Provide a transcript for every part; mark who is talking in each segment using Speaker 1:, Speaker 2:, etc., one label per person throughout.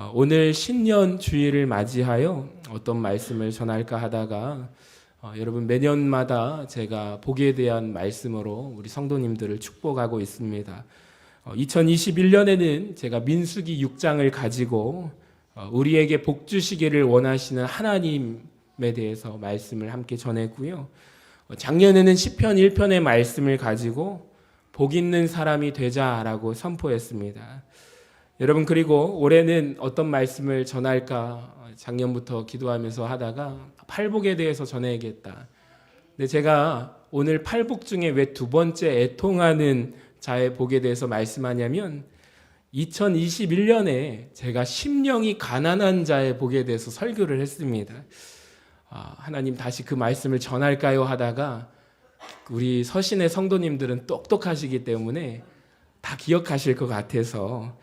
Speaker 1: 오늘 신년 주일을 맞이하여 어떤 말씀을 전할까 하다가 여러분 매년마다 제가 복에 대한 말씀으로 우리 성도님들을 축복하고 있습니다. 2021년에는 제가 민수기 6장을 가지고 우리에게 복 주시기를 원하시는 하나님에 대해서 말씀을 함께 전했고요. 작년에는 시편 1편의 말씀을 가지고 복 있는 사람이 되자라고 선포했습니다. 여러분, 그리고 올해는 어떤 말씀을 전할까 작년부터 기도하면서 하다가 팔복에 대해서 전해야겠다. 근데 제가 오늘 팔복 중에 왜 두 번째 애통하는 자의 복에 대해서 말씀하냐면 2021년에 제가 심령이 가난한 자의 복에 대해서 설교를 했습니다. 하나님 다시 그 말씀을 전할까요 하다가 우리 서신의 성도님들은 똑똑하시기 때문에 다 기억하실 것 같아서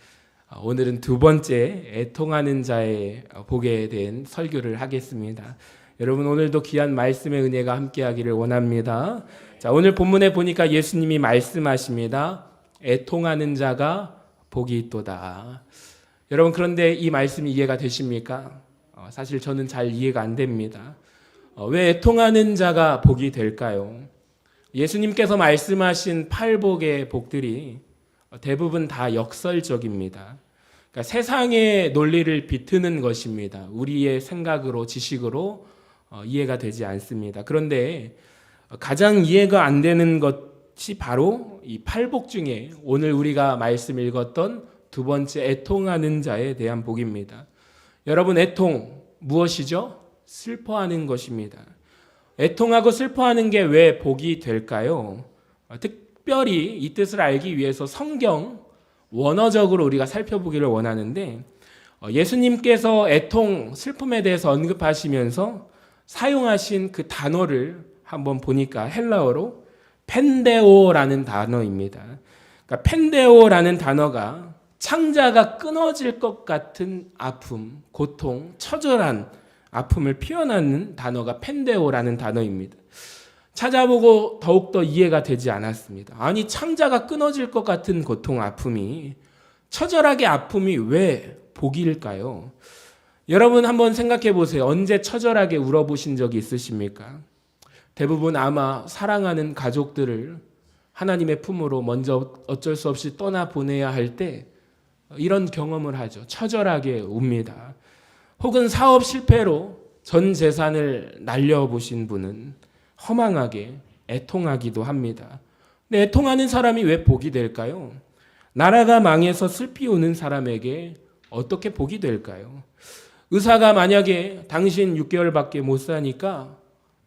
Speaker 1: 오늘은 두 번째 애통하는 자의 복에 대한 설교를 하겠습니다. 여러분, 오늘도 귀한 말씀의 은혜가 함께하기를 원합니다. 자, 오늘 본문에 보니까 예수님이 말씀하십니다. 애통하는 자가 복이 있도다. 여러분, 그런데 이 말씀이 이해가 되십니까? 사실 저는 잘 이해가 안 됩니다. 왜 애통하는 자가 복이 될까요? 예수님께서 말씀하신 팔복의 복들이 대부분 다 역설적입니다. 그러니까 세상의 논리를 비트는 것입니다. 우리의 생각으로, 지식으로 이해가 되지 않습니다. 그런데 가장 이해가 안 되는 것이 바로 이 팔복 중에 오늘 우리가 말씀 읽었던 두 번째 애통하는 자에 대한 복입니다. 여러분, 애통 무엇이죠? 슬퍼하는 것입니다. 애통하고 슬퍼하는 게 왜 복이 될까요? 특별히 이 뜻을 알기 위해서 성경 원어적으로 우리가 살펴보기를 원하는데 예수님께서 애통, 슬픔에 대해서 언급하시면서 사용하신 그 단어를 한번 보니까 헬라어로 펜데오라는 단어입니다. 그러니까 펜데오라는 단어가 창자가 끊어질 것 같은 아픔, 고통, 처절한 아픔을 표현하는 단어가 펜데오라는 단어입니다. 찾아보고 더욱더 이해가 되지 않았습니다. 아니, 창자가 끊어질 것 같은 고통, 아픔이, 처절하게 아픔이 왜 복일까요? 여러분 한번 생각해 보세요. 언제 처절하게 울어보신 적이 있으십니까? 대부분 아마 사랑하는 가족들을 하나님의 품으로 먼저 어쩔 수 없이 떠나보내야 할 때 이런 경험을 하죠. 처절하게 웁니다. 혹은 사업 실패로 전 재산을 날려보신 분은 허망하게 애통하기도 합니다. 근데 애통하는 사람이 왜 복이 될까요? 나라가 망해서 슬피 우는 사람에게 어떻게 복이 될까요? 의사가 만약에 당신 6개월밖에 못 사니까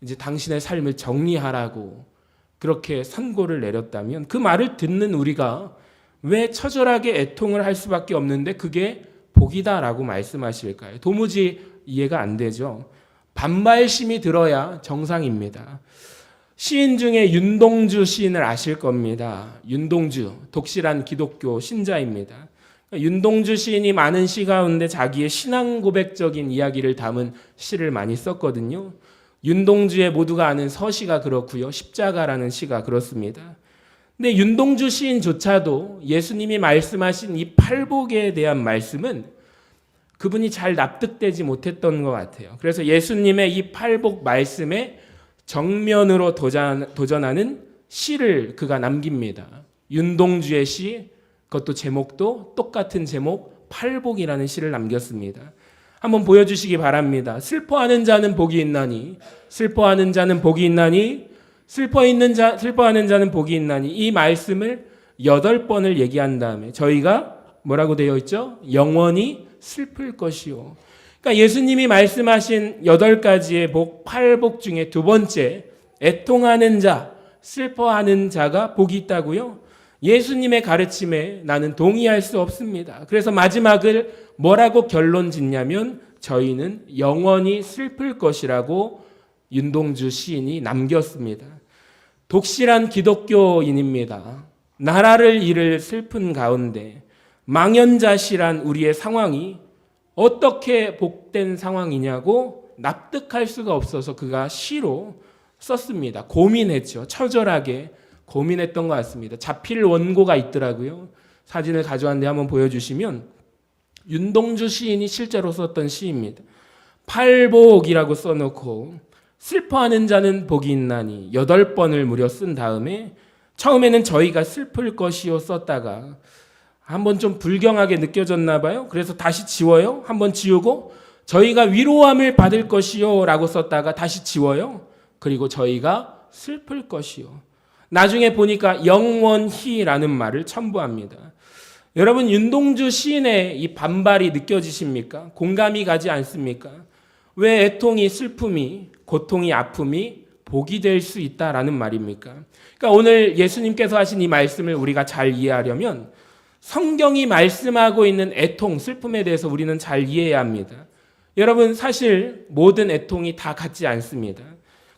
Speaker 1: 이제 당신의 삶을 정리하라고 그렇게 선고를 내렸다면 그 말을 듣는 우리가 왜 처절하게 애통을 할 수밖에 없는데 그게 복이다라고 말씀하실까요? 도무지 이해가 안 되죠. 반발심이 들어야 정상입니다. 시인 중에 윤동주 시인을 아실 겁니다. 윤동주, 독실한 기독교 신자입니다. 윤동주 시인이 많은 시 가운데 자기의 신앙 고백적인 이야기를 담은 시를 많이 썼거든요. 윤동주의 모두가 아는 서시가 그렇고요. 십자가라는 시가 그렇습니다. 근데 윤동주 시인조차도 예수님이 말씀하신 이 팔복에 대한 말씀은 그분이 잘 납득되지 못했던 것 같아요. 그래서 예수님의 이 팔복 말씀에 정면으로 도전하는 시를 그가 남깁니다. 윤동주의 시, 그것도 제목도 똑같은 제목, 팔복이라는 시를 남겼습니다. 한번 보여주시기 바랍니다. 슬퍼하는 자는 복이 있나니, 슬퍼하는 자는 복이 있나니, 슬퍼하는 자는 복이 있나니, 이 말씀을 8번을 얘기한 다음에 저희가 뭐라고 되어 있죠? 영원히 슬플 것이요. 그러니까 예수님이 말씀하신 8가지의 복, 팔복 중에 두 번째, 애통하는 자, 슬퍼하는 자가 복이 있다고요? 예수님의 가르침에 나는 동의할 수 없습니다. 그래서 마지막을 뭐라고 결론 짓냐면 저희는 영원히 슬플 것이라고 윤동주 시인이 남겼습니다. 독실한 기독교인입니다. 나라를 잃을 슬픈 가운데 망연자실한 우리의 상황이 어떻게 복된 상황이냐고 납득할 수가 없어서 그가 시로 썼습니다. 고민했죠. 처절하게 고민했던 것 같습니다. 자필 원고가 있더라고요. 사진을 가져왔는데 한번 보여주시면 윤동주 시인이 실제로 썼던 시입니다. 팔복이라고 써놓고 슬퍼하는 자는 복이 있나니 8번을 무려 쓴 다음에 처음에는 저희가 슬플 것이요 썼다가 한번 좀 불경하게 느껴졌나 봐요. 그래서 다시 지워요. 한번 지우고 저희가 위로함을 받을 것이요 라고 썼다가 다시 지워요. 그리고 저희가 슬플 것이요. 나중에 보니까 영원히라는 말을 첨부합니다. 여러분, 윤동주 시인의 이 반발이 느껴지십니까? 공감이 가지 않습니까? 왜 애통이, 슬픔이, 고통이, 아픔이 복이 될 수 있다라는 말입니까? 그러니까 오늘 예수님께서 하신 이 말씀을 우리가 잘 이해하려면 성경이 말씀하고 있는 애통, 슬픔에 대해서 우리는 잘 이해해야 합니다. 여러분, 사실 모든 애통이 다 같지 않습니다.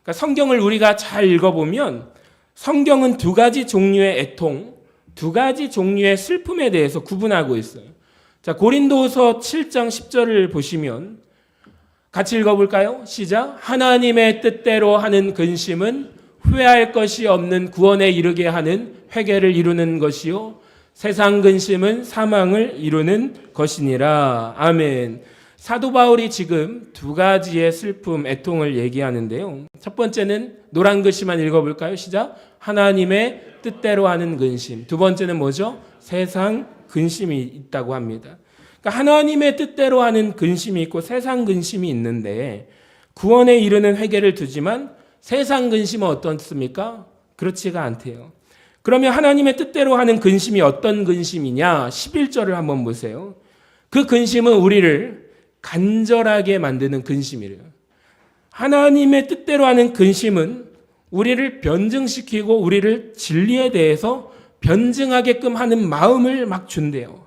Speaker 1: 그러니까 성경을 우리가 잘 읽어보면 성경은 2가지 종류의 애통, 2가지 종류의 슬픔에 대해서 구분하고 있어요. 자, 고린도서 7장 10절을 보시면 같이 읽어볼까요? 시작. 하나님의 뜻대로 하는 근심은 후회할 것이 없는 구원에 이르게 하는 회개를 이루는 것이요 세상 근심은 사망을 이루는 것이니라. 아멘. 사도 바울이 지금 2가지의 슬픔, 애통을 얘기하는데요. 첫 번째는 노란 글씨만 읽어볼까요? 시작. 하나님의 뜻대로 하는 근심. 2번째는 뭐죠? 세상 근심이 있다고 합니다. 그러니까 하나님의 뜻대로 하는 근심이 있고 세상 근심이 있는데 구원에 이르는 회개를 두지만 세상 근심은 어떻습니까? 그렇지가 않대요. 그러면 하나님의 뜻대로 하는 근심이 어떤 근심이냐? 11절을 한번 보세요. 그 근심은 우리를 간절하게 만드는 근심이래요. 하나님의 뜻대로 하는 근심은 우리를 변증시키고 우리를 진리에 대해서 변증하게끔 하는 마음을 막 준대요.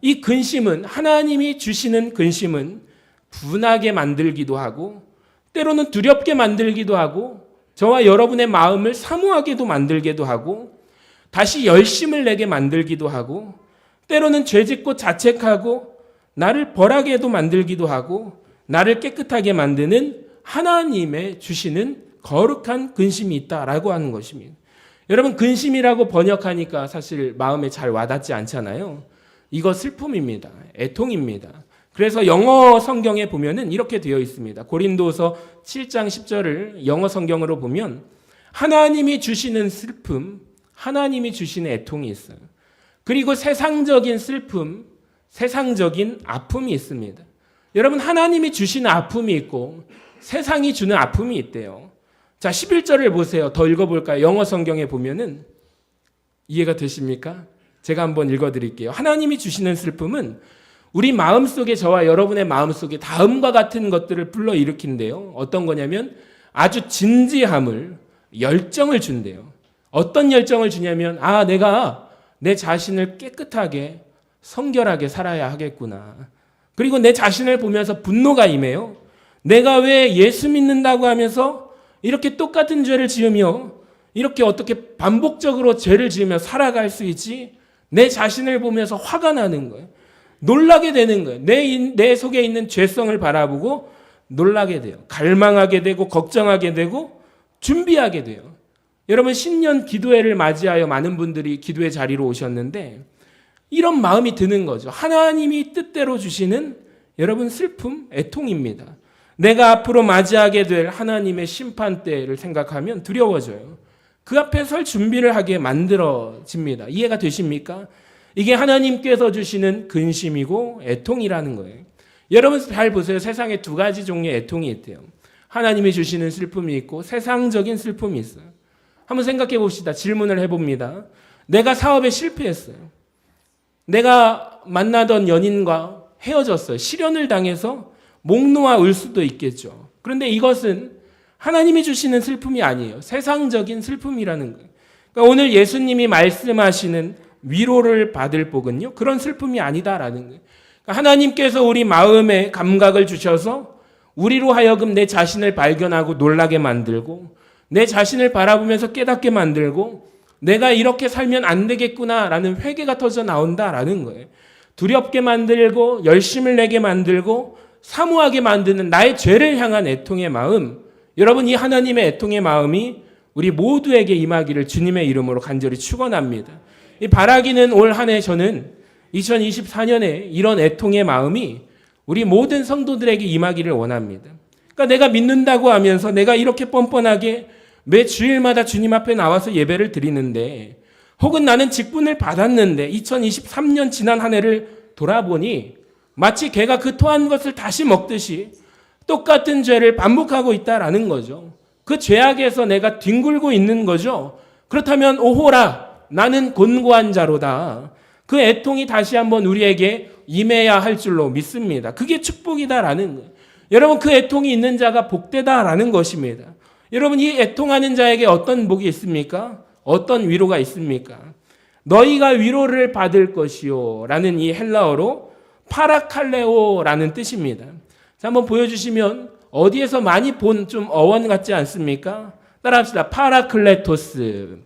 Speaker 1: 이 근심은, 하나님이 주시는 근심은 분하게 만들기도 하고 때로는 두렵게 만들기도 하고 저와 여러분의 마음을 사모하게도 만들기도 하고 다시 열심을 내게 만들기도 하고 때로는 죄짓고 자책하고 나를 벌하게도 만들기도 하고 나를 깨끗하게 만드는 하나님의 주시는 거룩한 근심이 있다라고 하는 것입니다. 여러분, 근심이라고 번역하니까 사실 마음에 잘 와닿지 않잖아요. 이거 슬픔입니다. 애통입니다. 그래서 영어 성경에 보면은 이렇게 되어 있습니다. 고린도서 7장 10절을 영어 성경으로 보면 하나님이 주시는 슬픔, 하나님이 주시는 애통이 있어요. 그리고 세상적인 슬픔, 세상적인 아픔이 있습니다. 여러분, 하나님이 주시는 아픔이 있고 세상이 주는 아픔이 있대요. 자, 11절을 보세요. 더 읽어볼까요? 영어 성경에 보면은 이해가 되십니까? 제가 한번 읽어드릴게요. 하나님이 주시는 슬픔은 우리 마음속에, 저와 여러분의 마음속에 다음과 같은 것들을 불러일으킨대요. 어떤 거냐면 아주 진지함을, 열정을 준대요. 어떤 열정을 주냐면 내가 내 자신을 깨끗하게 성결하게 살아야 하겠구나. 그리고 내 자신을 보면서 분노가 임해요. 내가 왜 예수 믿는다고 하면서 이렇게 똑같은 죄를 지으며 이렇게 어떻게 반복적으로 죄를 지으며 살아갈 수 있지? 내 자신을 보면서 화가 나는 거예요. 놀라게 되는 거예요. 내 속에 있는 죄성을 바라보고 놀라게 돼요. 갈망하게 되고 걱정하게 되고 준비하게 돼요. 여러분, 신년 기도회를 맞이하여 많은 분들이 기도회 자리로 오셨는데 이런 마음이 드는 거죠. 하나님이 뜻대로 주시는 여러분 슬픔, 애통입니다. 내가 앞으로 맞이하게 될 하나님의 심판대를 생각하면 두려워져요. 그 앞에 설 준비를 하게 만들어집니다. 이해가 되십니까? 이게 하나님께서 주시는 근심이고 애통이라는 거예요. 여러분 잘 보세요. 세상에 2가지 종류의 애통이 있대요. 하나님이 주시는 슬픔이 있고 세상적인 슬픔이 있어요. 한번 생각해 봅시다. 질문을 해봅니다. 내가 사업에 실패했어요. 내가 만나던 연인과 헤어졌어요. 실연을 당해서 목 놓아 울 수도 있겠죠. 그런데 이것은 하나님이 주시는 슬픔이 아니에요. 세상적인 슬픔이라는 거예요. 그러니까 오늘 예수님이 말씀하시는 위로를 받을 복은요, 그런 슬픔이 아니다라는 거예요. 그러니까 하나님께서 우리 마음에 감각을 주셔서 우리로 하여금 내 자신을 발견하고 놀라게 만들고 내 자신을 바라보면서 깨닫게 만들고 내가 이렇게 살면 안 되겠구나라는 회개가 터져 나온다라는 거예요. 두렵게 만들고 열심을 내게 만들고 사모하게 만드는 나의 죄를 향한 애통의 마음, 여러분 이 하나님의 애통의 마음이 우리 모두에게 임하기를 주님의 이름으로 간절히 축원합니다. 이 바라기는 올 한 해 저는 2024년에 이런 애통의 마음이 우리 모든 성도들에게 임하기를 원합니다. 그러니까 내가 믿는다고 하면서 내가 이렇게 뻔뻔하게 매 주일마다 주님 앞에 나와서 예배를 드리는데, 혹은 나는 직분을 받았는데 2023년 지난 한 해를 돌아보니 마치 개가 그 토한 것을 다시 먹듯이 똑같은 죄를 반복하고 있다라는 거죠. 그 죄악에서 내가 뒹굴고 있는 거죠. 그렇다면 오호라, 나는 곤고한 자로다. 그 애통이 다시 한번 우리에게 임해야 할 줄로 믿습니다. 그게 축복이다라는 거예요. 여러분, 그 애통이 있는 자가 복되다라는 것입니다. 여러분, 이 애통하는 자에게 어떤 복이 있습니까? 어떤 위로가 있습니까? 너희가 위로를 받을 것이요 라는 이 헬라어로 파라칼레오라는 뜻입니다. 자, 한번 보여주시면 어디에서 많이 본 좀 어원 같지 않습니까? 따라합시다. 파라클레토스.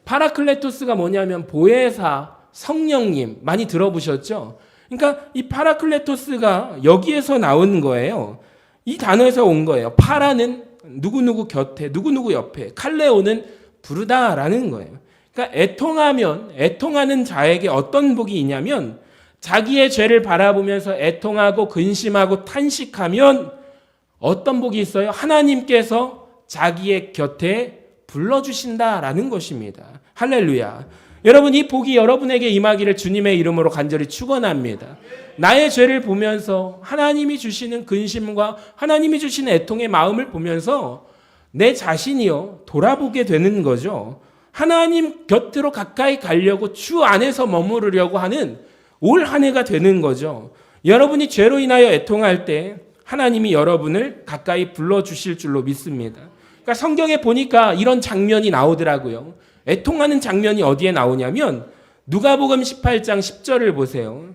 Speaker 1: 파라클레토스가 뭐냐면 보혜사, 성령님, 많이 들어보셨죠? 그러니까 이 파라클레토스가 여기에서 나온 거예요. 이 단어에서 온 거예요. 파라는 누구누구 곁에, 누구누구 옆에, 칼레오는 부르다라는 거예요. 그러니까 애통하는 자에게 어떤 복이 있냐면, 자기의 죄를 바라보면서 애통하고 근심하고 탄식하면 어떤 복이 있어요? 하나님께서 자기의 곁에 불러주신다라는 것입니다. 할렐루야. 여러분, 이 복이 여러분에게 임하기를 주님의 이름으로 간절히 축원합니다. 나의 죄를 보면서 하나님이 주시는 근심과 하나님이 주시는 애통의 마음을 보면서 내 자신이요 돌아보게 되는 거죠. 하나님 곁으로 가까이 가려고 주 안에서 머무르려고 하는 올 한 해가 되는 거죠. 여러분이 죄로 인하여 애통할 때 하나님이 여러분을 가까이 불러주실 줄로 믿습니다. 그러니까 성경에 보니까 이런 장면이 나오더라고요. 애통하는 장면이 어디에 나오냐면 누가복음 18장 10절을 보세요.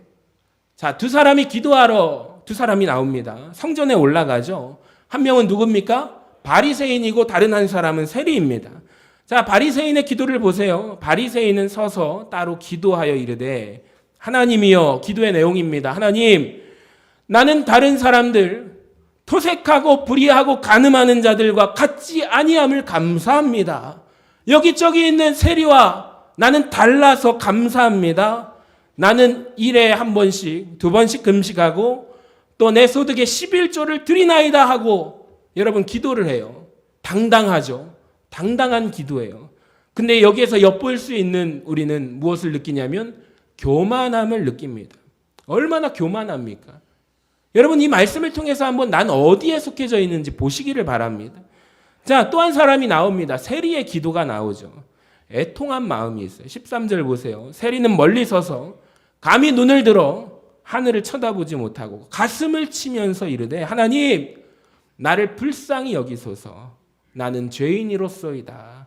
Speaker 1: 자, 두 사람이 기도하러 두 사람이 나옵니다. 성전에 올라가죠. 한 명은 누굽니까? 바리새인이고 다른 한 사람은 세리입니다. 자, 바리새인의 기도를 보세요. 바리새인은 서서 따로 기도하여 이르되, 하나님이여, 기도의 내용입니다. 하나님, 나는 다른 사람들, 토색하고 불의하고 간음하는 자들과 같지 아니함을 감사합니다. 여기저기 있는 세리와 나는 달라서 감사합니다. 나는 일에 한 번씩, 두 번씩 금식하고 또 내 소득의 11조를 드리나이다 하고 여러분 기도를 해요. 당당하죠. 당당한 기도예요. 근데 여기에서 엿볼 수 있는 우리는 무엇을 느끼냐면 교만함을 느낍니다. 얼마나 교만합니까? 여러분, 이 말씀을 통해서 한번 난 어디에 속해져 있는지 보시기를 바랍니다. 자, 또 한 사람이 나옵니다. 세리의 기도가 나오죠. 애통한 마음이 있어요. 13절 보세요. 세리는 멀리 서서 감히 눈을 들어 하늘을 쳐다보지 못하고 가슴을 치면서 이르되, 하나님, 나를 불쌍히 여기소서. 나는 죄인이로소이다.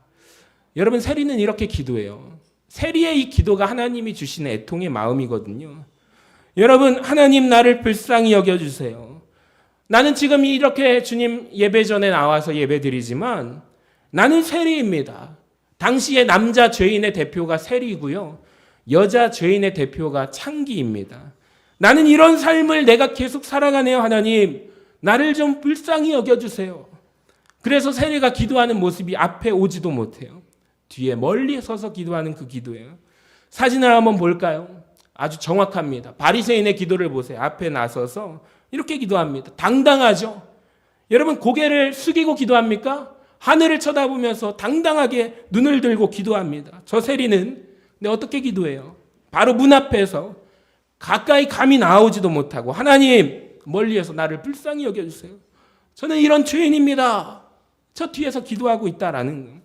Speaker 1: 여러분, 세리는 이렇게 기도해요. 세리의 이 기도가 하나님이 주시는 애통의 마음이거든요. 여러분, 하나님, 나를 불쌍히 여겨주세요. 나는 지금 이렇게 주님 예배 전에 나와서 예배 드리지만 나는 세리입니다. 당시의 남자 죄인의 대표가 세리고요. 여자 죄인의 대표가 창기입니다. 나는 이런 삶을 내가 계속 살아가네요. 하나님, 나를 좀 불쌍히 여겨주세요. 그래서 세리가 기도하는 모습이 앞에 오지도 못해요. 뒤에 멀리 서서 기도하는 그 기도예요. 사진을 한번 볼까요? 아주 정확합니다. 바리새인의 기도를 보세요. 앞에 나서서 이렇게 기도합니다. 당당하죠? 여러분, 고개를 숙이고 기도합니까? 하늘을 쳐다보면서 당당하게 눈을 들고 기도합니다. 저 세리는 근데 어떻게 기도해요? 바로 문 앞에서 가까이 감히 나오지도 못하고, 하나님, 멀리에서 나를 불쌍히 여겨주세요. 저는 이런 죄인입니다. 저 뒤에서 기도하고 있다라는 거예요.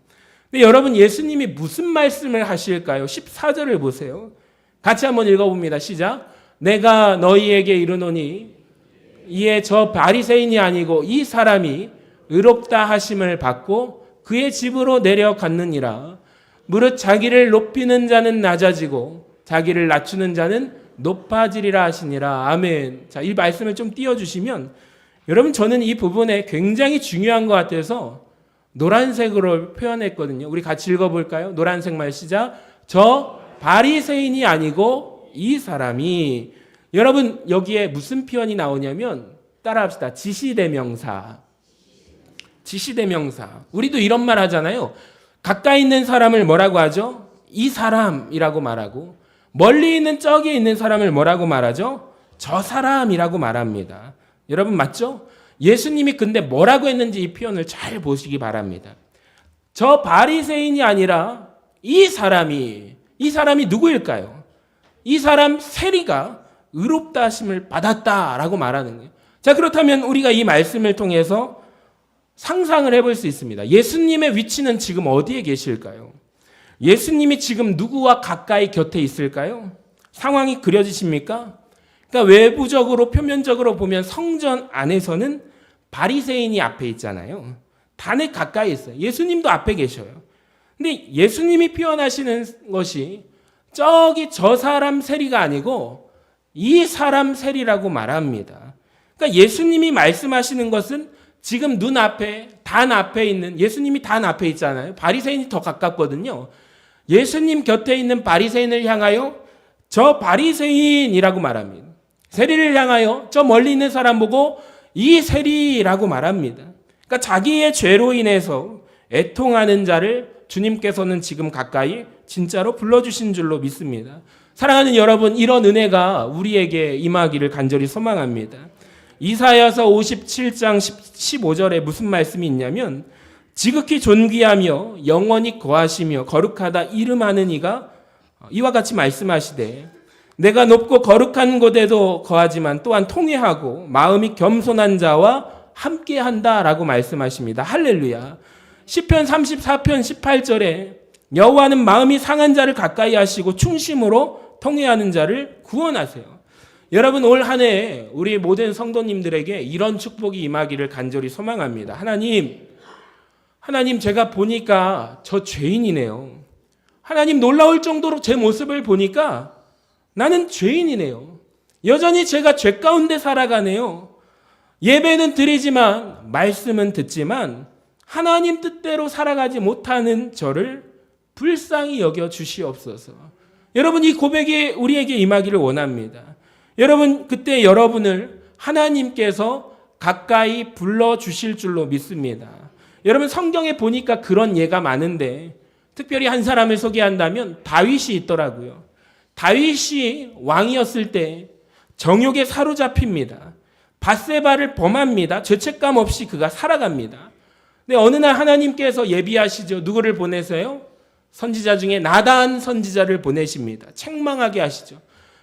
Speaker 1: 근데 여러분, 예수님이 무슨 말씀을 하실까요? 14절을 보세요. 같이 한번 읽어봅니다. 시작. 내가 너희에게 이르노니 이에 저 바리새인이 아니고 이 사람이 의롭다 하심을 받고 그의 집으로 내려갔느니라. 무릇 자기를 높이는 자는 낮아지고 자기를 낮추는 자는 높아지리라 하시니라. 아멘. 자, 이 말씀을 좀 띄워주시면, 여러분, 저는 이 부분에 굉장히 중요한 것 같아서 노란색으로 표현했거든요. 우리 같이 읽어볼까요? 노란색 말 시작. 저 바리새인이 아니고 이 사람이. 여러분, 여기에 무슨 표현이 나오냐면 따라합시다. 지시대명사. 지시대명사. 우리도 이런 말 하잖아요. 가까이 있는 사람을 뭐라고 하죠? 이 사람이라고 말하고, 멀리 있는 저기에 있는 사람을 뭐라고 말하죠? 저 사람이라고 말합니다. 여러분 맞죠? 예수님이 근데 뭐라고 했는지 이 표현을 잘 보시기 바랍니다. 저 바리새인이 아니라 이 사람이 누구일까요? 이 사람 세리가 의롭다 하심을 받았다라고 말하는 거예요. 자, 그렇다면 우리가 이 말씀을 통해서 상상을 해볼 수 있습니다. 예수님의 위치는 지금 어디에 계실까요? 예수님이 지금 누구와 가까이 곁에 있을까요? 상황이 그려지십니까? 그러니까 외부적으로 표면적으로 보면 성전 안에서는 바리새인이 앞에 있잖아요. 단에 가까이 있어요. 예수님도 앞에 계셔요. 근데 예수님이 표현하시는 것이 저기 저 사람 세리가 아니고 이 사람 세리라고 말합니다. 그러니까 예수님이 말씀하시는 것은 지금 눈앞에 단 앞에 있는 예수님이 단 앞에 있잖아요. 바리새인이 더 가깝거든요. 예수님 곁에 있는 바리새인을 향하여 저 바리새인이라고 말합니다. 세리를 향하여 저 멀리 있는 사람 보고 이 세리라고 말합니다. 그러니까 자기의 죄로 인해서 애통하는 자를 주님께서는 지금 가까이 진짜로 불러주신 줄로 믿습니다. 사랑하는 여러분, 이런 은혜가 우리에게 임하기를 간절히 소망합니다. 이사야서 57장 15절에 무슨 말씀이 있냐면 지극히 존귀하며 영원히 거하시며 거룩하다 이름하는 이가 이와 같이 말씀하시되 내가 높고 거룩한 곳에도 거하지만 또한 통회하고 마음이 겸손한 자와 함께한다라고 말씀하십니다. 할렐루야. 시편 34편 18절에 여호와는 마음이 상한 자를 가까이 하시고 충심으로 통회하는 자를 구원하세요. 여러분, 올 한 해 우리 모든 성도님들에게 이런 축복이 임하기를 간절히 소망합니다. 하나님 제가 보니까 저 죄인이네요. 하나님 놀라울 정도로 제 모습을 보니까 나는 죄인이네요. 여전히 제가 죄 가운데 살아가네요. 예배는 드리지만 말씀은 듣지만 하나님 뜻대로 살아가지 못하는 저를 불쌍히 여겨 주시옵소서. 여러분, 이 고백이 우리에게 임하기를 원합니다. 여러분, 그때 여러분을 하나님께서 가까이 불러주실 줄로 믿습니다. 여러분, 성경에 보니까 그런 예가 많은데 특별히 한 사람을 소개한다면 다윗이 있더라고요. 다윗이 왕이었을 때 정욕에 사로잡힙니다. 밧세바를 범합니다. 죄책감 없이 그가 살아갑니다. 근데 어느 날 하나님께서 예비하시죠. 누구를 보내세요? 선지자 중에 나단 선지자를 보내십니다. 책망하게 하시죠.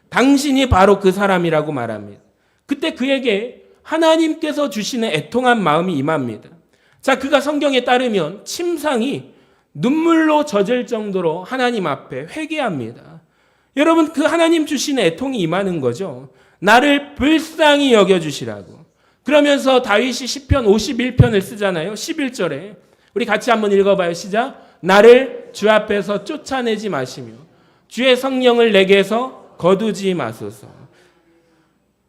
Speaker 1: 당신이 바로 그 사람이라고 말합니다. 그때 그에게 하나님께서 주시는 애통한 마음이 임합니다. 자, 그가 성경에 따르면 침상이 눈물로 젖을 정도로 하나님 앞에 회개합니다. 여러분, 그 하나님 주시는 애통이 임하는 거죠. 나를 불쌍히 여겨주시라고. 그러면서 다윗이 시편 51편을 쓰잖아요. 11절에. 우리 같이 한번 읽어봐요. 시작. 나를 주 앞에서 쫓아내지 마시며 주의 성령을 내게서 거두지 마소서.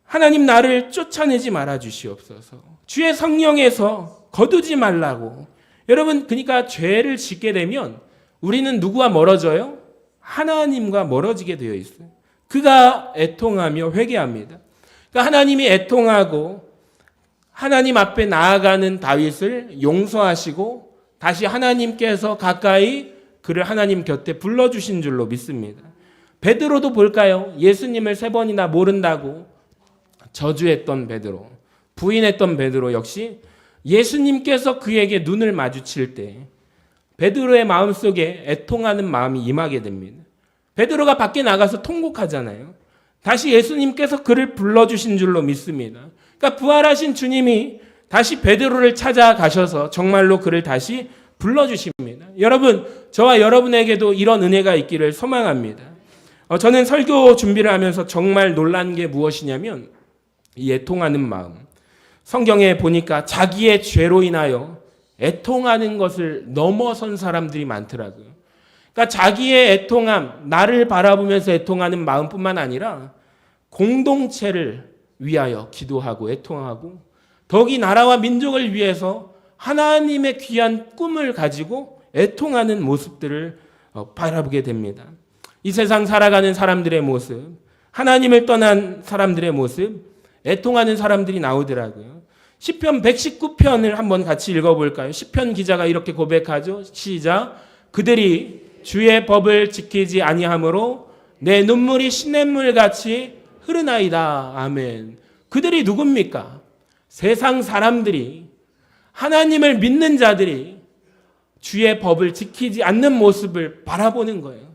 Speaker 1: 하나님, 나를 쫓아내지 말아 주시옵소서. 주의 성령에서 거두지 말라고. 여러분, 그러니까 죄를 짓게 되면 우리는 누구와 멀어져요? 하나님과 멀어지게 되어 있어요. 그가 애통하며 회개합니다. 그러니까 하나님이 애통하고 하나님 앞에 나아가는 다윗을 용서하시고 다시 하나님께서 가까이 그를 하나님 곁에 불러주신 줄로 믿습니다. 베드로도 볼까요? 예수님을 3번이나 모른다고 저주했던 베드로, 부인했던 베드로 역시 예수님께서 그에게 눈을 마주칠 때 베드로의 마음속에 애통하는 마음이 임하게 됩니다. 베드로가 밖에 나가서 통곡하잖아요. 다시 예수님께서 그를 불러주신 줄로 믿습니다. 그러니까 부활하신 주님이 다시 베드로를 찾아가셔서 정말로 그를 다시 불러주십니다. 여러분, 저와 여러분에게도 이런 은혜가 있기를 소망합니다. 저는 설교 준비를 하면서 정말 놀란 게 무엇이냐면 이 애통하는 마음. 성경에 보니까 자기의 죄로 인하여 애통하는 것을 넘어선 사람들이 많더라고요. 그러니까 자기의 애통함, 나를 바라보면서 애통하는 마음뿐만 아니라 공동체를 위하여 기도하고 애통하고 더욱이 나라와 민족을 위해서 하나님의 귀한 꿈을 가지고 애통하는 모습들을 바라보게 됩니다. 이 세상 살아가는 사람들의 모습, 하나님을 떠난 사람들의 모습, 애통하는 사람들이 나오더라고요. 시편 119편을 한번 같이 읽어볼까요? 시편 기자가 이렇게 고백하죠. 시작. 그들이 주의 법을 지키지 아니하므로 내 눈물이 시냇물같이 흐르나이다. 아멘. 그들이 누굽니까? 세상 사람들이, 하나님을 믿는 자들이 주의 법을 지키지 않는 모습을 바라보는 거예요.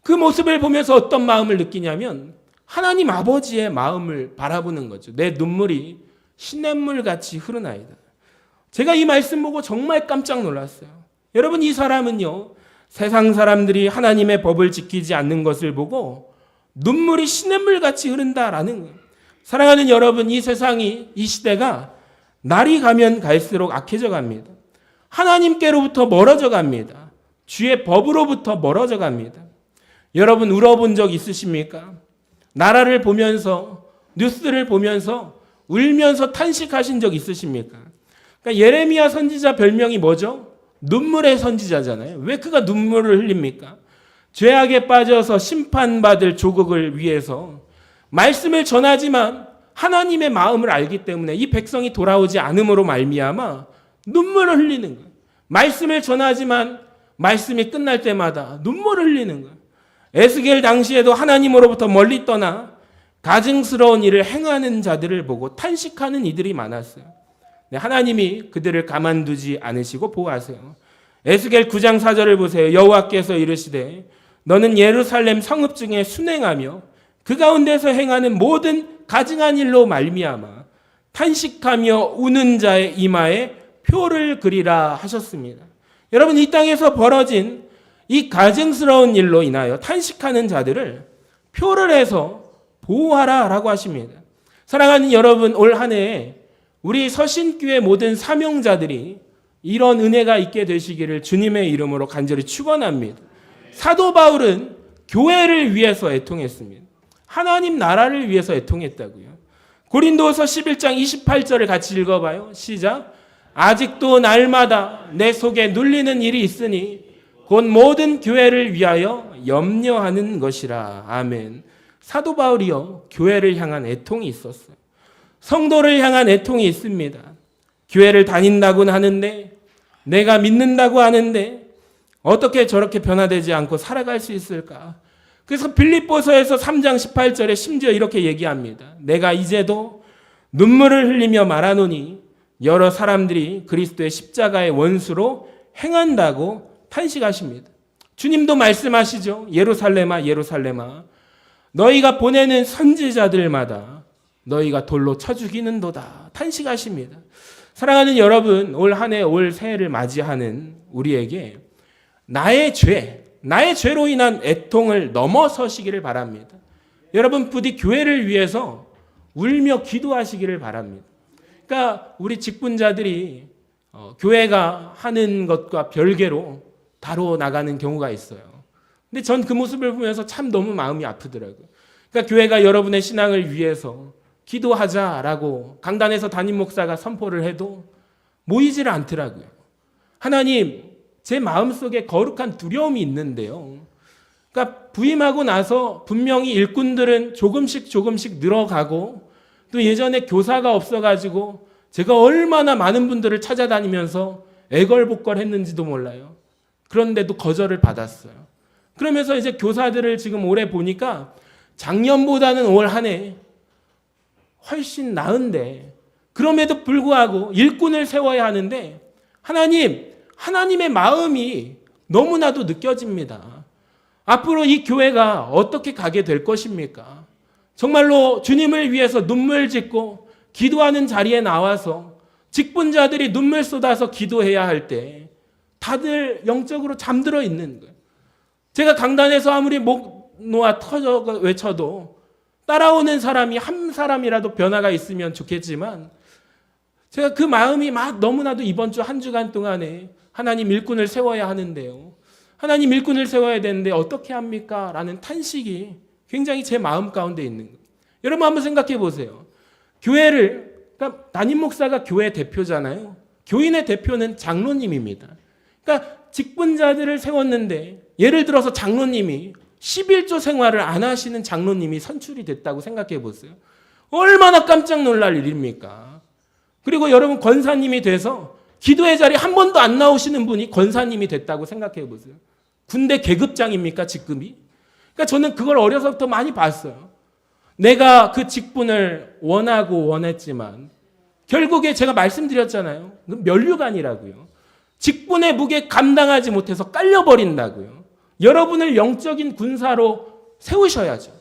Speaker 1: 그 모습을 보면서 어떤 마음을 느끼냐면 하나님 아버지의 마음을 바라보는 거죠. 내 눈물이 시냇물같이 흐르나이다. 제가 이 말씀 보고 정말 깜짝 놀랐어요. 여러분, 이 사람은요, 세상 사람들이 하나님의 법을 지키지 않는 것을 보고 눈물이 시냇물같이 흐른다라는 거예요. 사랑하는 여러분, 이 세상이, 이 시대가 날이 가면 갈수록 악해져 갑니다. 하나님께로부터 멀어져 갑니다. 주의 법으로부터 멀어져 갑니다. 여러분, 울어본 적 있으십니까? 나라를 보면서, 뉴스를 보면서 울면서 탄식하신 적 있으십니까? 그러니까 예레미야 선지자 별명이 뭐죠? 눈물의 선지자잖아요. 왜 그가 눈물을 흘립니까? 죄악에 빠져서 심판받을 조국을 위해서 말씀을 전하지만 하나님의 마음을 알기 때문에 이 백성이 돌아오지 않음으로 말미암아 눈물을 흘리는 거예요. 말씀을 전하지만 말씀이 끝날 때마다 눈물을 흘리는 거예요. 에스겔 당시에도 하나님으로부터 멀리 떠나 가증스러운 일을 행하는 자들을 보고 탄식하는 이들이 많았어요. 하나님이 그들을 가만두지 않으시고 보호하세요. 에스겔 9장 4절을 보세요. 여호와께서 이르시되 너는 예루살렘 성읍 중에 순행하며 그 가운데서 행하는 모든 가증한 일로 말미암아 탄식하며 우는 자의 이마에 표를 그리라 하셨습니다. 여러분, 이 땅에서 벌어진 이 가증스러운 일로 인하여 탄식하는 자들을 표를 해서 보호하라라고 하십니다. 사랑하는 여러분, 올 한 해에 우리 서신교회 모든 사명자들이 이런 은혜가 있게 되시기를 주님의 이름으로 간절히 축원합니다. 사도 바울은 교회를 위해서 애통했습니다. 하나님 나라를 위해서 애통했다고요. 고린도서 11장 28절을 같이 읽어봐요. 시작. 아직도 날마다 내 속에 눌리는 일이 있으니 곧 모든 교회를 위하여 염려하는 것이라. 아멘. 사도 바울이요, 교회를 향한 애통이 있었어요. 성도를 향한 애통이 있습니다. 교회를 다닌다고는 하는데, 내가 믿는다고 하는데 어떻게 저렇게 변화되지 않고 살아갈 수 있을까? 그래서 빌립보서에서 3장 18절에 심지어 이렇게 얘기합니다. 내가 이제도 눈물을 흘리며 말하노니 여러 사람들이 그리스도의 십자가의 원수로 행한다고 탄식하십니다. 주님도 말씀하시죠. 예루살렘아 예루살렘아 너희가 보내는 선지자들마다 너희가 돌로 쳐 죽이는도다. 탄식하십니다. 사랑하는 여러분, 올 한 해, 올 새해를 맞이하는 우리에게 나의 죄로 인한 애통을 넘어서시기를 바랍니다. 여러분, 부디 교회를 위해서 울며 기도하시기를 바랍니다. 그러니까 우리 직분자들이 교회가 하는 것과 별개로 다뤄 나가는 경우가 있어요. 근데 전 그 모습을 보면서 참 너무 마음이 아프더라고요. 그러니까 교회가 여러분의 신앙을 위해서 기도하자라고 강단에서 담임 목사가 선포를 해도 모이지를 않더라고요. 하나님, 제 마음속에 거룩한 두려움이 있는데요. 그러니까 부임하고 나서 분명히 일꾼들은 조금씩 늘어가고 또 예전에 교사가 없어가지고 제가 얼마나 많은 분들을 찾아다니면서 애걸복걸 했는지도 몰라요. 그런데도 거절을 받았어요. 그러면서 이제 교사들을 지금 올해 보니까 작년보다는 올 한 해 훨씬 나은데 그럼에도 불구하고 일꾼을 세워야 하는데 하나님의 마음이 너무나도 느껴집니다. 앞으로 이 교회가 어떻게 가게 될 것입니까? 정말로 주님을 위해서 눈물 짓고 기도하는 자리에 나와서 직분자들이 눈물 쏟아서 기도해야 할 때 다들 영적으로 잠들어 있는 거예요. 제가 강단에서 아무리 목 놓아 터져 외쳐도 따라오는 사람이 한 사람이라도 변화가 있으면 좋겠지만 제가 그 마음이 막 너무나도 이번 주 한 주간 동안에 하나님 일꾼을 세워야 하는데요. 하나님 일꾼을 세워야 되는데 어떻게 합니까? 라는 탄식이 굉장히 제 마음 가운데 있는 거예요. 여러분 한번 생각해 보세요. 그러니까 담임 목사가 교회 대표잖아요. 교인의 대표는 장로님입니다. 그러니까 직분자들을 세웠는데 예를 들어서 장로님이 11조 생활을 안 하시는 장로님이 선출이 됐다고 생각해 보세요. 얼마나 깜짝 놀랄 일입니까? 그리고 여러분 권사님이 돼서 기도의 자리에 한 번도 안 나오시는 분이 권사님이 됐다고 생각해 보세요. 군대 계급장입니까, 직급이? 그러니까 저는 그걸 어려서부터 많이 봤어요. 내가 그 직분을 원하고 원했지만 결국에 제가 말씀드렸잖아요. 면류관이라고요. 직분의 무게 감당하지 못해서 깔려버린다고요. 여러분을 영적인 군사로 세우셔야죠.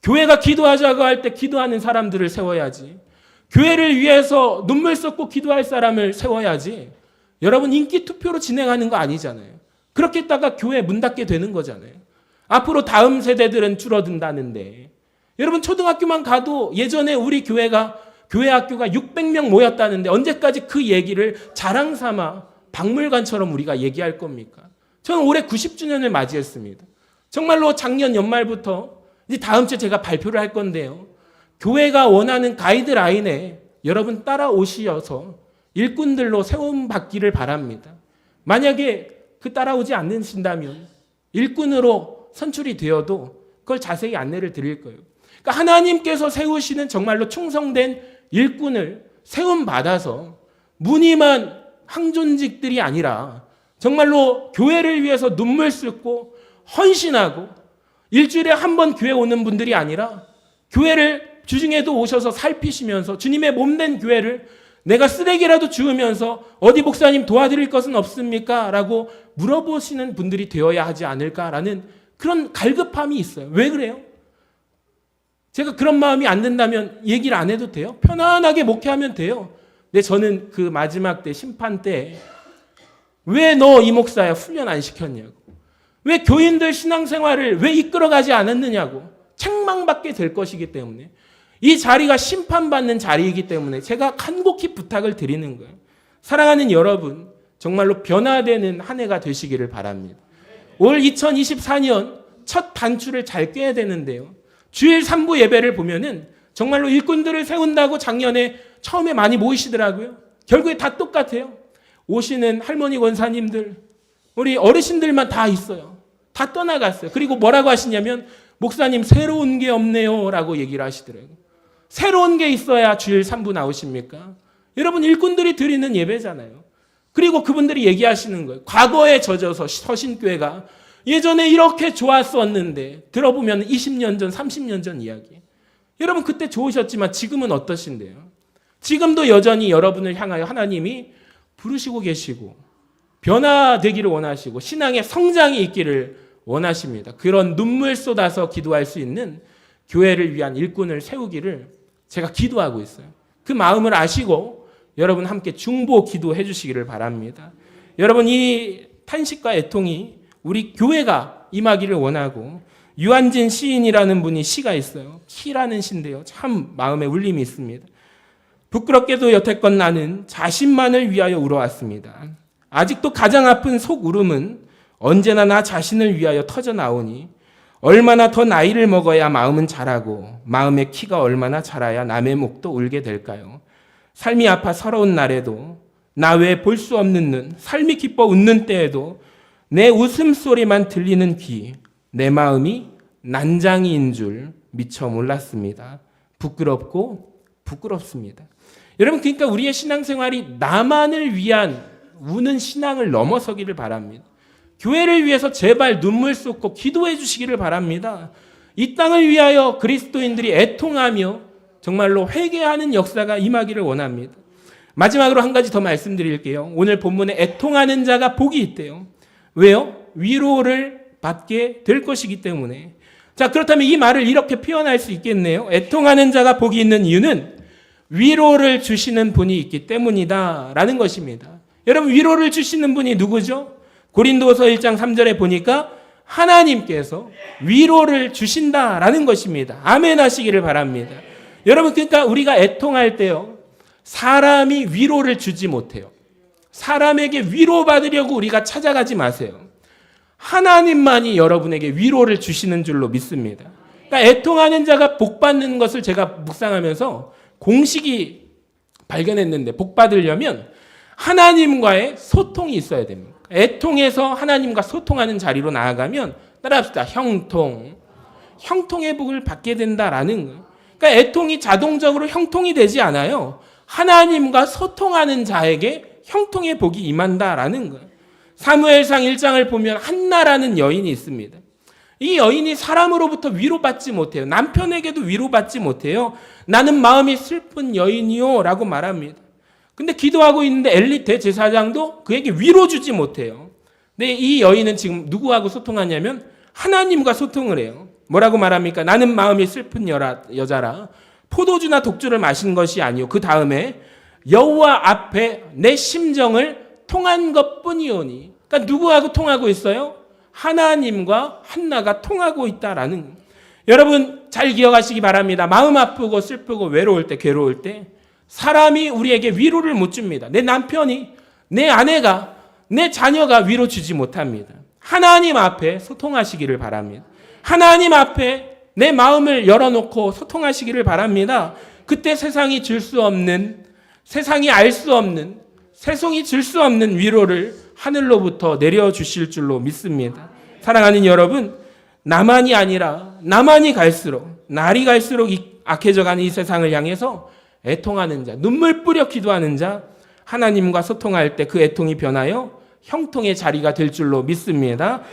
Speaker 1: 교회가 기도하자고 할 때 기도하는 사람들을 세워야지. 교회를 위해서 눈물 쏟고 기도할 사람을 세워야지. 여러분 인기 투표로 진행하는 거 아니잖아요. 그렇게 했다가 교회 문 닫게 되는 거잖아요. 앞으로 다음 세대들은 줄어든다는데 여러분 초등학교만 가도 예전에 우리 교회 학교가 600명 모였다는데 언제까지 그 얘기를 자랑 삼아 박물관처럼 우리가 얘기할 겁니까? 저는 올해 90주년을 맞이했습니다. 정말로 작년 연말부터 이제 다음 주에 제가 발표를 할 건데요. 교회가 원하는 가이드라인에 여러분 따라오셔서 일꾼들로 세움받기를 바랍니다. 만약에 그 따라오지 않으신다면 일꾼으로 선출이 되어도 그걸 자세히 안내를 드릴 거예요. 그러니까 하나님께서 세우시는 정말로 충성된 일꾼을 세움받아서 무늬만 항존직들이 아니라 정말로 교회를 위해서 눈물 쏟고 헌신하고 일주일에 한 번 교회 오는 분들이 아니라 교회를 주중에도 오셔서 살피시면서 주님의 몸된 교회를 내가 쓰레기라도 주우면서 어디 목사님 도와드릴 것은 없습니까? 라고 물어보시는 분들이 되어야 하지 않을까라는 그런 갈급함이 있어요. 왜 그래요? 제가 그런 마음이 안 든다면 얘기를 안 해도 돼요? 편안하게 목회하면 돼요. 근데 저는 그 마지막 때 심판 때 왜 너 이 목사야 훈련 안 시켰냐고, 왜 교인들 신앙생활을 왜 이끌어가지 않았느냐고 책망받게 될 것이기 때문에 이 자리가 심판받는 자리이기 때문에 제가 간곡히 부탁을 드리는 거예요. 사랑하는 여러분, 정말로 변화되는 한 해가 되시기를 바랍니다. 올 2024년 첫 단추를 잘 꿰야 되는데요. 주일 3부 예배를 보면은 정말로 일꾼들을 세운다고 작년에 처음에 많이 모이시더라고요. 결국에 다 똑같아요. 오시는 할머니 권사님들, 우리 어르신들만 다 있어요. 다 떠나갔어요. 그리고 뭐라고 하시냐면 목사님 새로운 게 없네요 라고 얘기를 하시더라고요. 새로운 게 있어야 주일 3부 나오십니까? 여러분 일꾼들이 드리는 예배잖아요. 그리고 그분들이 얘기하시는 거예요. 과거에 젖어서 서신교회가 예전에 이렇게 좋았었는데 들어보면 20년 전 30년 전 이야기. 여러분 그때 좋으셨지만 지금은 어떠신데요? 지금도 여전히 여러분을 향하여 하나님이 부르시고 계시고 변화되기를 원하시고 신앙의 성장이 있기를 원하십니다. 그런 눈물 쏟아서 기도할 수 있는 교회를 위한 일꾼을 세우기를 제가 기도하고 있어요. 그 마음을 아시고 여러분 함께 중보 기도해 주시기를 바랍니다. 여러분 이 탄식과 애통이 우리 교회가 임하기를 원하고 유한진 시인이라는 분이 시가 있어요. 키라는 시인데요. 참 마음에 울림이 있습니다. 부끄럽게도 여태껏 나는 자신만을 위하여 울어왔습니다. 아직도 가장 아픈 속 울음은 언제나 나 자신을 위하여 터져 나오니 얼마나 더 나이를 먹어야 마음은 자라고 마음의 키가 얼마나 자라야 남의 목도 울게 될까요? 삶이 아파 서러운 날에도 나 외에 볼 수 없는 눈, 삶이 기뻐 웃는 때에도 내 웃음소리만 들리는 귀, 내 마음이 난장이인 줄 미처 몰랐습니다. 부끄럽고 부끄럽습니다. 여러분 그러니까 우리의 신앙생활이 나만을 위한 우는 신앙을 넘어서기를 바랍니다. 교회를 위해서 제발 눈물 쏟고 기도해 주시기를 바랍니다. 이 땅을 위하여 그리스도인들이 애통하며 정말로 회개하는 역사가 임하기를 원합니다. 마지막으로 한 가지 더 말씀드릴게요. 오늘 본문에 애통하는 자가 복이 있대요. 왜요? 위로를 받게 될 것이기 때문에. 자, 그렇다면 이 말을 이렇게 표현할 수 있겠네요. 애통하는 자가 복이 있는 이유는 위로를 주시는 분이 있기 때문이다 라는 것입니다. 여러분 위로를 주시는 분이 누구죠? 고린도서 1장 3절에 보니까 하나님께서 위로를 주신다라는 것입니다. 아멘 하시기를 바랍니다. 여러분 그러니까 우리가 애통할 때요. 사람이 위로를 주지 못해요. 사람에게 위로받으려고 우리가 찾아가지 마세요. 하나님만이 여러분에게 위로를 주시는 줄로 믿습니다. 그러니까 애통하는 자가 복받는 것을 제가 묵상하면서 공식이 발견했는데 복받으려면 하나님과의 소통이 있어야 됩니다. 애통해서 하나님과 소통하는 자리로 나아가면 따라합시다. 형통의 복을 받게 된다라는 거예요. 그러니까 애통이 자동적으로 형통이 되지 않아요. 하나님과 소통하는 자에게 형통의 복이 임한다라는 거예요. 사무엘상 1장을 보면 한나라는 여인이 있습니다. 이 여인이 사람으로부터 위로받지 못해요. 남편에게도 위로받지 못해요. 나는 마음이 슬픈 여인이요 라고 말합니다. 근데 기도하고 있는데 엘리 대제사장도 그에게 위로 주지 못해요. 근데 이 여인은 지금 누구하고 소통하냐면 하나님과 소통을 해요. 뭐라고 말합니까? 나는 마음이 슬픈 여자라. 포도주나 독주를 마신 것이 아니요. 그 다음에 여호와 앞에 내 심정을 통한 것뿐이오니. 그러니까 누구하고 통하고 있어요? 하나님과 한나가 통하고 있다라는. 여러분 잘 기억하시기 바랍니다. 마음 아프고 슬프고 외로울 때, 괴로울 때 사람이 우리에게 위로를 못 줍니다. 내 남편이, 내 아내가, 내 자녀가 위로 주지 못합니다. 하나님 앞에 소통하시기를 바랍니다. 하나님 앞에 내 마음을 열어놓고 소통하시기를 바랍니다. 그때 세상이 줄 수 없는, 세상이 알 수 없는, 세상이 줄 수 없는 위로를 하늘로부터 내려주실 줄로 믿습니다. 사랑하는 여러분, 나만이 아니라 나만이 갈수록, 날이 갈수록 악해져가는 이 세상을 향해서 애통하는 자, 눈물 뿌려 기도하는 자, 하나님과 소통할 때 그 애통이 변하여 형통의 자리가 될 줄로 믿습니다.